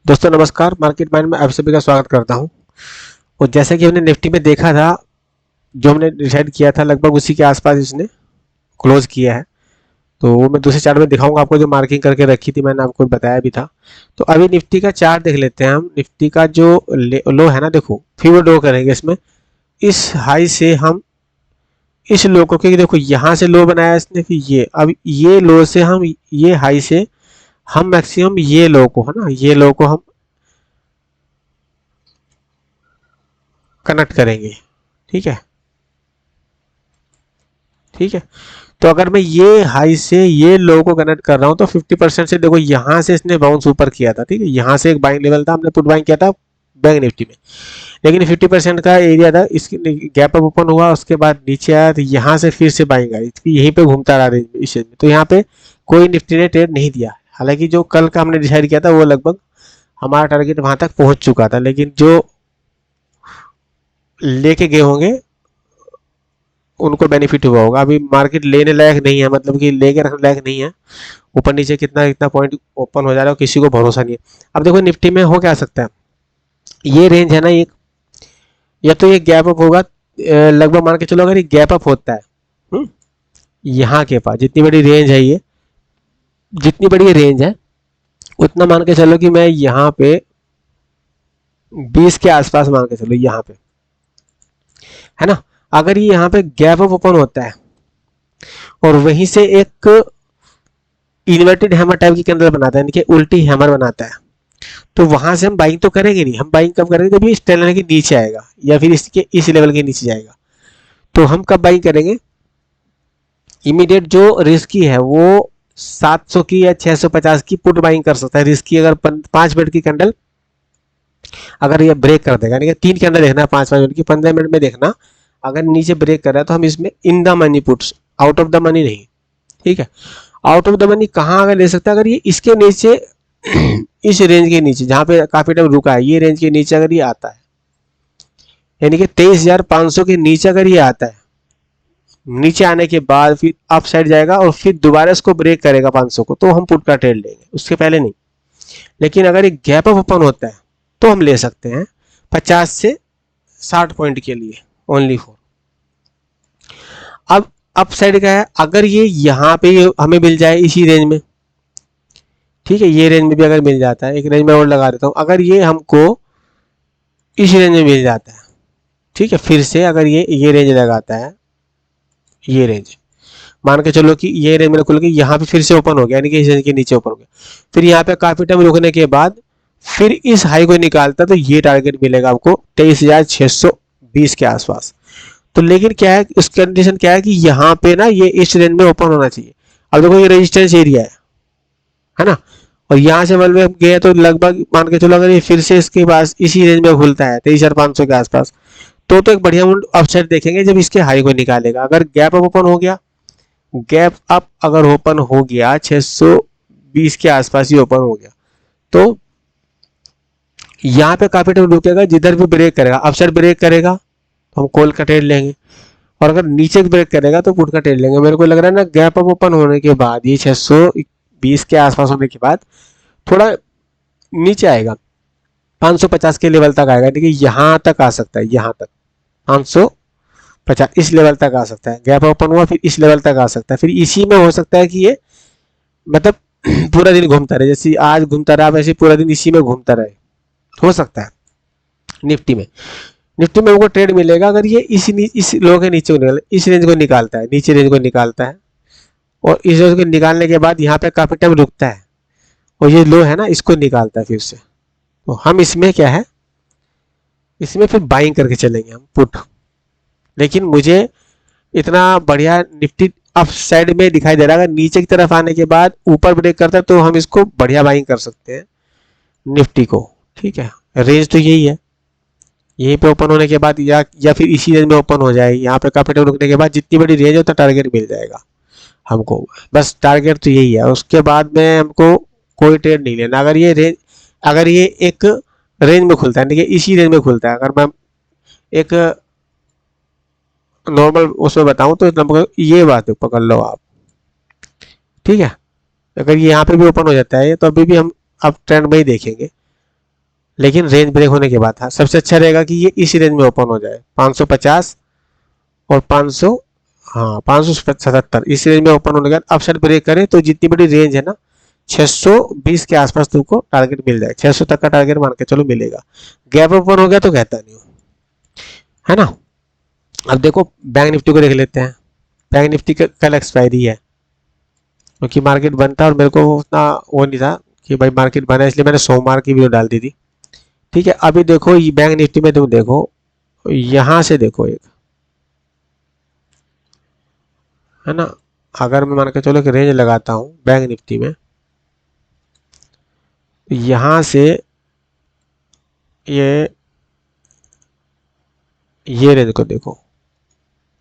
दोस्तों नमस्कार, market mind में आप सभी का स्वागत करता हूं। और जैसा कि हमने निफ्टी में देखा था, जो हमने डिसाइड किया था लगभग उसी के आसपास इसने क्लोज किया है। तो वो मैं दूसरे चार्ट में दिखाऊंगा आपको, जो मार्किंग करके रखी थी मैंने आपको बताया भी था। तो अभी निफ्टी का चार्ट देख लेते हैं हम। निफ्टी का जो लो है ना, देखो फिर वो ड्रॉ करेंगे इसमें। इस हाई से हम इस लो को, क्योंकि देखो यहाँ से लो बनाया इसने, फिर ये अब ये लो से हम ये हाई से हम मैक्सिमम ये लो को, है ना, ये लो को हम कनेक्ट करेंगे। ठीक है, ठीक है। तो अगर मैं ये हाई से ये लो को कनेक्ट कर रहा हूँ तो 50% से, देखो यहाँ से इसने बाउंस ऊपर किया था। ठीक है, यहाँ से एक बाइंग लेवल था, हमने पुट बाइंग किया था बैंक निफ्टी में, लेकिन 50% का एरिया था, इसकी गैप अप ओपन हुआ, उसके बाद नीचे आया, तो यहाँ से फिर से बाइंग आई, यहीं पे घूमता रहा रेंज में, इस रेंज में। तो यहाँ पे कोई निफ्टी ने ट्रेड नहीं दिया। हालांकि जो कल का हमने डिसाइड किया था वो लगभग हमारा टारगेट वहां तक पहुंच चुका था, लेकिन जो लेके गए होंगे उनको बेनिफिट हुआ होगा। अभी मार्केट लेने लायक नहीं है, मतलब कि लेके रखने लायक नहीं है। ऊपर नीचे कितना कितना पॉइंट ओपन हो जा रहा है किसी को भरोसा नहीं है। अब देखो निफ्टी में हो क्या सकता है, ये रेंज है ना, एक या तो ये गैप अप होगा, लगभग मान के चलो अगर ये गैप अप होता है यहाँ के पास, जितनी बड़ी रेंज है ये, जितनी बड़ी रेंज है उतना मान के चलो कि मैं यहाँ पे 20 के आसपास मान के चलो, यहाँ पे है ना। अगर ये यहाँ पे गैप अप ओपन होता है और वहीं से एक इन्वर्टेड हैमर टाइप की कैंडल बनाता है, यानी कि उल्टी हैमर बनाता है, तो वहां से हम बाइंग तो करेंगे नहीं। हम बाइंग कब करेंगे, जब ये इस ट्रेंड के नीचे आएगा या फिर इसके इस लेवल के नीचे जाएगा। तो हम कब बाइंग करेंगे, इमीडिएट जो रिस्की है वो 700 की या 650 की पुट बाइंग कर सकता है। रिस्की अगर 5 मिनट की कैंडल अगर ये ब्रेक कर देगा, यानी कि 3 कैंडल देखना है 5-5 मिनट की, 15 मिनट में देखना, अगर नीचे ब्रेक कर रहा है तो हम इसमें in the money puts, out of the money नहीं। ठीक है, आउट ऑफ द मनी कहाँ अगर ले सकता है, अगर ये इसके नीचे इस रेंज के नीचे जहां पे काफी टाइम रुका है, ये रेंज के नीचे अगर ये आता है, यानी कि 23,500 के नीचे अगर ये आता है, नीचे आने के बाद फिर अप साइड जाएगा और फिर दोबारा इसको ब्रेक करेगा 500 को, तो हम पुट का ट्रेड लेंगे, उसके पहले नहीं। लेकिन अगर एक गैप अप ओपन होता है तो हम ले सकते हैं 50 से 60 पॉइंट के लिए ओनली फॉर। अब अप साइड का है, अगर ये यहाँ पे हमें मिल जाए इसी रेंज में, ठीक है, ये रेंज में भी अगर मिल जाता है, एक रेंज में और लगा देता हूँ, अगर ये हमको इस रेंज में मिल जाता है, ठीक है, फिर से अगर ये रेंज लगाता है, ये रेंज मान के चलो कि ये रेंज में खुल के यहाँ पे फिर से ओपन हो गया, यानी कि इस रेंज के नीचे ओपन हो गया, फिर यहाँ पे काफी टाइम रुकने के बाद फिर इस हाई को निकालता, तो ये टारगेट मिलेगा आपको 23,620 के आसपास। तो लेकिन क्या है, उस कंडीशन क्या है कि यहाँ पे ना ये इस रेंज में ओपन होना चाहिए। अब देखो ये रेजिस्टेंस एरिया है ना, और यहाँ से बल में गए तो लगभग मान के चलो अगर ये फिर से इसके पास इसी रेंज में खुलता है 23,500 के आसपास, तो एक बढ़िया अपसाइड देखेंगे जब इसके हाई को निकालेगा। अगर गैप अप ओपन हो गया, गैप अप अगर ओपन हो गया 620 के आसपास ही ओपन हो गया, तो यहाँ पे काफी टाइम रुकेगा, जिधर भी ब्रेक करेगा, अपसाइड ब्रेक करेगा तो हम कॉल का ट्रेड लेंगे, और अगर नीचे ब्रेक करेगा तो पुट का ट्रेड लेंगे। मेरे को लग रहा है ना, गैप अप ओपन होने के बाद ये 620 के आसपास होने के बाद थोड़ा नीचे आएगा, 550 के लेवल तक आएगा, ठीक है, यहाँ तक आ सकता है, यहाँ तक 550 इस लेवल तक आ सकता है। गैप ओपन हुआ फिर इस लेवल तक आ सकता है, फिर इसी में हो सकता है कि ये मतलब पूरा दिन घूमता रहे, जैसे आज घूमता रहा वैसे पूरा दिन इसी में घूमता रहे, हो सकता है। निफ्टी में हमको ट्रेड मिलेगा अगर ये इस लो के नीचे को इस रेंज को निकालता है, नीचे रेंज को निकालता है, और इस रेंज को निकालने के बाद यहाँ पे काफी टाइम रुकता है और ये लो है ना, इसको निकालता है फिर से, तो हम इसमें क्या है, इसमें फिर बाइंग करके चलेंगे हम पुट। लेकिन मुझे इतना बढ़िया निफ्टी अप साइड में दिखाई दे रहा है, अगर नीचे की तरफ आने के बाद ऊपर ब्रेक करता है तो हम इसको बढ़िया बाइंग कर सकते हैं निफ्टी को। ठीक है, रेंज तो यही है, यहीं पे ओपन होने के बाद या फिर इसी रेंज में ओपन हो जाए, यहाँ पे काफी टाइम रुकने के बाद जितनी बड़ी रेंज हो तो टारगेट मिल जाएगा हमको। बस टारगेट तो यही है, उसके बाद में हमको कोई ट्रेड नहीं लेना। अगर ये एक रेंज में खुलता है, ठीक है, इसी रेंज में खुलता है, अगर मैं एक नॉर्मल उसमें बताऊं तो ये बात पकड़ लो आप, ठीक है। अगर ये यहाँ पे भी ओपन हो जाता है तो अभी भी हम अब ट्रेंड में ही देखेंगे, लेकिन रेंज ब्रेक होने के बाद था। सबसे अच्छा रहेगा कि ये इसी रेंज में ओपन हो जाए, 550 और 500, हाँ 577 इस रेंज में ओपन होने के बाद अपसाइड ब्रेक करे तो जितनी बड़ी रेंज है ना 620 के आसपास तुमको टारगेट मिल जाएगा, 600 तक का टारगेट मान के चलो मिलेगा। गैप ओपन हो गया तो कहता नहीं हूँ, है ना। अब देखो बैंक निफ्टी को देख लेते हैं। बैंक निफ्टी का कल एक्सपायरी है, क्योंकि मार्केट बनता और मेरे को उतना वो नहीं था कि भाई मार्केट बना, इसलिए मैंने सोमवार की वीडियो डाल दी थी। ठीक है, अभी देखो ये बैंक निफ्टी में तुम देखो, यहां से देखो एक, है ना। अगर मैं मान के चलो कि रेंज लगाता हूं बैंक निफ्टी में, यहां से ये रेंज को देखो,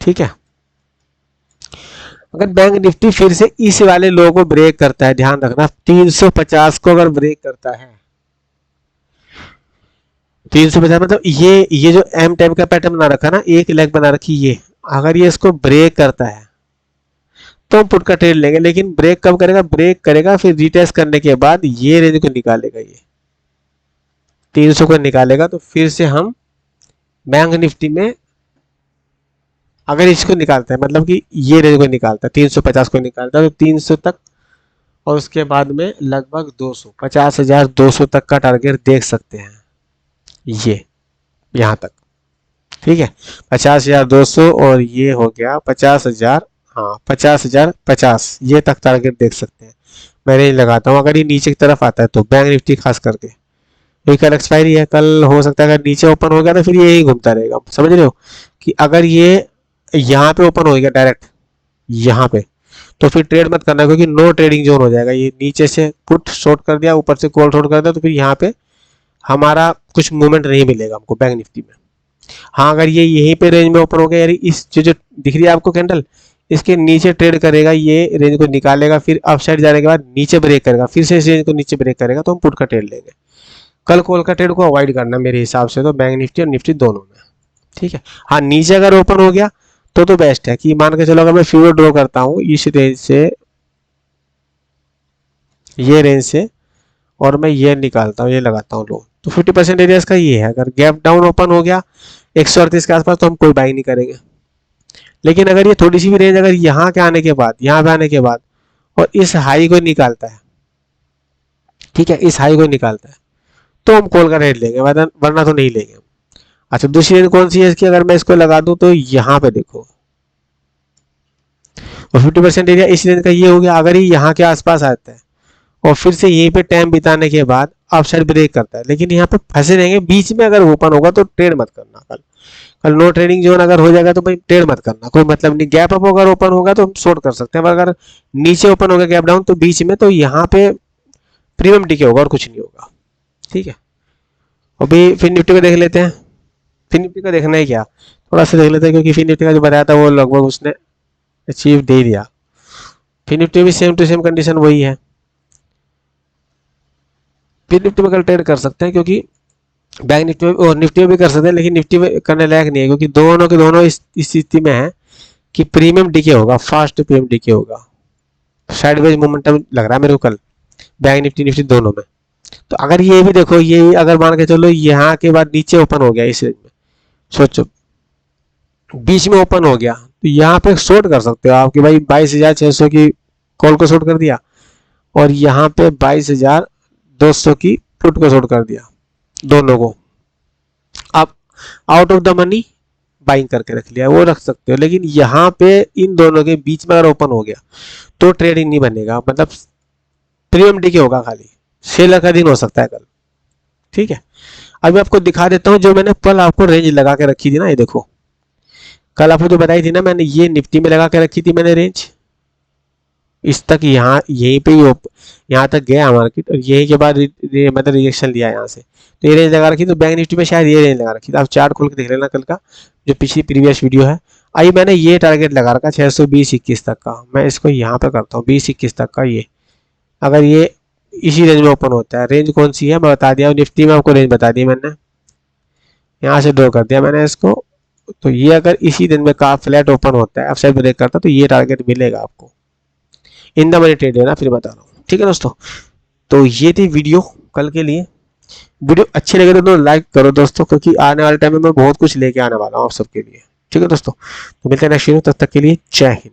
ठीक है। अगर बैंक निफ्टी फिर से इस वाले लो को ब्रेक करता है, ध्यान रखना 350 को अगर ब्रेक करता है, 350 मतलब ये जो एम टाइप का पैटर्न बना रखा ना, एक लेग बना रखी ये, अगर ये इसको ब्रेक करता है तो हम पुट का ट्रेड लेंगे। लेकिन ब्रेक कब करेगा, ब्रेक करेगा फिर रिटेस्ट करने के बाद ये रेंज को निकालेगा, ये 300 को निकालेगा, तो फिर से हम बैंक निफ्टी में अगर इसको निकालता है, मतलब कि ये रेंज को निकालता है, 350 को निकालता है तो 300 तक, और उसके बाद में लगभग 200 50,200 तक का टारगेट देख सकते हैं ये यहाँ तक। ठीक है, 50,200 और ये हो गया 50,000, हाँ 50,050 ये तक टारगेट देख सकते हैं। मैं रेंज लगाता हूँ, अगर ये नीचे की तरफ आता है तो बैंक निफ्टी खास करके, क्योंकि कल एक्सपायरी है, कल हो सकता है अगर नीचे ओपन हो गया तो फिर ये ही घूमता रहेगा। समझ रहे हो कि अगर ये यहाँ पे ओपन हो गया डायरेक्ट यहाँ पे, तो फिर ट्रेड मत करना, क्योंकि नो ट्रेडिंग जोन हो जाएगा। ये नीचे से पुट शॉर्ट कर दिया, ऊपर से कॉल शॉर्ट कर दिया, तो फिर यहाँ पे हमारा कुछ मूवमेंट नहीं मिलेगा हमको बैंक निफ्टी में। हाँ अगर ये यहीं पे रेंज में ओपन हो गया, यानी इस जो दिख रही है आपको कैंडल, इसके नीचे ट्रेड करेगा, ये रेंज को निकालेगा, फिर अपसाइड जाने के बाद नीचे ब्रेक करेगा, फिर से इस रेंज को नीचे ब्रेक करेगा, तो हम पुट का ट्रेड लेंगे। कल कॉल का ट्रेड को अवॉइड करना मेरे हिसाब से तो बैंक निफ्टी और निफ्टी दोनों में। ठीक है, हाँ नीचे अगर ओपन हो गया तो बेस्ट है कि मान के चलो अगर मैं फ्यूचर ड्रॉ करता हूँ इस रेंज से, ये रेंज से, और मैं ये निकालता हूँ, ये लगाता हूँ लो, तो 50% एरिया का ये है। अगर गैप डाउन ओपन हो गया 138 के आसपास तो हम कोई बाई नहीं करेंगे। लेकिन अगर ये थोड़ी सी भी रेंज अगर यहाँ के आने के बाद, यहाँ पे आने के बाद और इस हाई को निकालता है, ठीक है, इस हाई को निकालता है, तो हम कॉल का रेट लेंगे, वरना तो नहीं लेंगे। अच्छा दूसरी रेंज कौन सी है इसकी, अगर मैं इसको लगा दूं तो यहाँ पे देखो, और 50% एरिया इस रेंज का ये हो गया। अगर ये यहाँ के आसपास आता है और फिर से यहीं पे टाइम बिताने के बाद अपसाइड ब्रेक करता है, लेकिन यहाँ पे फंसे रहेंगे बीच में, अगर ओपन होगा तो ट्रेड मत करना। कल नो ट्रेडिंग जोन अगर हो जाएगा तो भाई ट्रेड मत करना, कोई मतलब नहीं। गैप अप अगर ओपन होगा तो हम शॉर्ट कर सकते हैं, अगर नीचे ओपन होगा गैप डाउन तो बीच में, तो यहाँ पे प्रीमियम टिके होगा और कुछ नहीं होगा। ठीक है, अभी फिर निफ्टी को देख लेते हैं। फिर निफ्टी का देखना है क्या, थोड़ा सा देख लेते हैं, क्योंकि फिर निफ्टी का जो बताया था वो लगभग उसने अचीव दे दिया। फिर निफ्टी भी सेम टू सेम कंडीशन वही है। फिर निफ्टी में कल ट्रेड कर सकते हैं, क्योंकि बैंक निफ्टी में और निफ्टी में भी कर सकते हैं, लेकिन निफ्टी में करने लायक नहीं है, क्योंकि दोनों के दोनों इस स्थिति में है कि प्रीमियम डीके होगा, फास्ट प्रीमियम डीके होगा। साइडवेज मोमेंटम लग रहा है मेरे को कल बैंक निफ्टी निफ्टी दोनों में। तो अगर ये भी देखो, ये अगर मान के चलो यहाँ के बाद नीचे ओपन हो गया इस रेंज में, सोचो बीच में ओपन हो गया, तो यहाँ पे शॉर्ट कर सकते हो आप कि भाई 22,600 की कॉल को शॉर्ट कर दिया और यहाँ पे 22,200 की पुट को शॉर्ट कर दिया, दोनों को आप out of the money buying करके रख लिया, वो रख सकते हो। लेकिन यहाँ पे इन दोनों के बीच में अगर ओपन हो गया तो ट्रेडिंग नहीं बनेगा, मतलब प्रीमियम डीके होगा, खाली सेलर का दिन हो सकता है कल। ठीक है, अभी आपको दिखा देता हूँ जो मैंने कल आपको रेंज लगा के रखी थी ना, ये देखो कल आपको जो बताई थी ना मैंने, ये निफ्टी में लगा के रखी थी मैंने रेंज, इस तक यहाँ यहीं पे ही यहाँ तक गया मार्केट, और यहीं के बाद मतलब रिएक्शन लिया यहाँ से, तो ये रेंज लगा रखी। तो बैंक निफ्टी में शायद ये रेंज लगा रखी थी, आप चार्ट खोल के देख लेना कल का जो पिछली प्रीवियस वीडियो है। आई मैंने ये टारगेट लगा रखा 620-21 तक का, मैं इसको यहाँ पे करता हूँ 20-21 तक का। ये अगर ये इसी रेंज में ओपन होता है, रेंज कौन सी है मैं बता दिया, निफ्टी में आपको रेंज बता दी मैंने, यहाँ से ड्रॉ कर दिया मैंने इसको। तो ये अगर इसी रेंज में का फ्लैट ओपन होता है, अपसाइड ब्रेक करता है, तो ये टारगेट मिलेगा आपको। इन द मनी ट्रेड लेना, फिर बता रहा हूँ। ठीक है दोस्तों, तो ये थी वीडियो कल के लिए। वीडियो अच्छी लगे तो लाइक करो दोस्तों, क्योंकि आने वाले टाइम में मैं बहुत कुछ लेके आने वाला हूँ आप सबके लिए। ठीक है दोस्तों, तो मिलते हैं नेक्स्ट वीडियो, तब तक के लिए जय हिंद।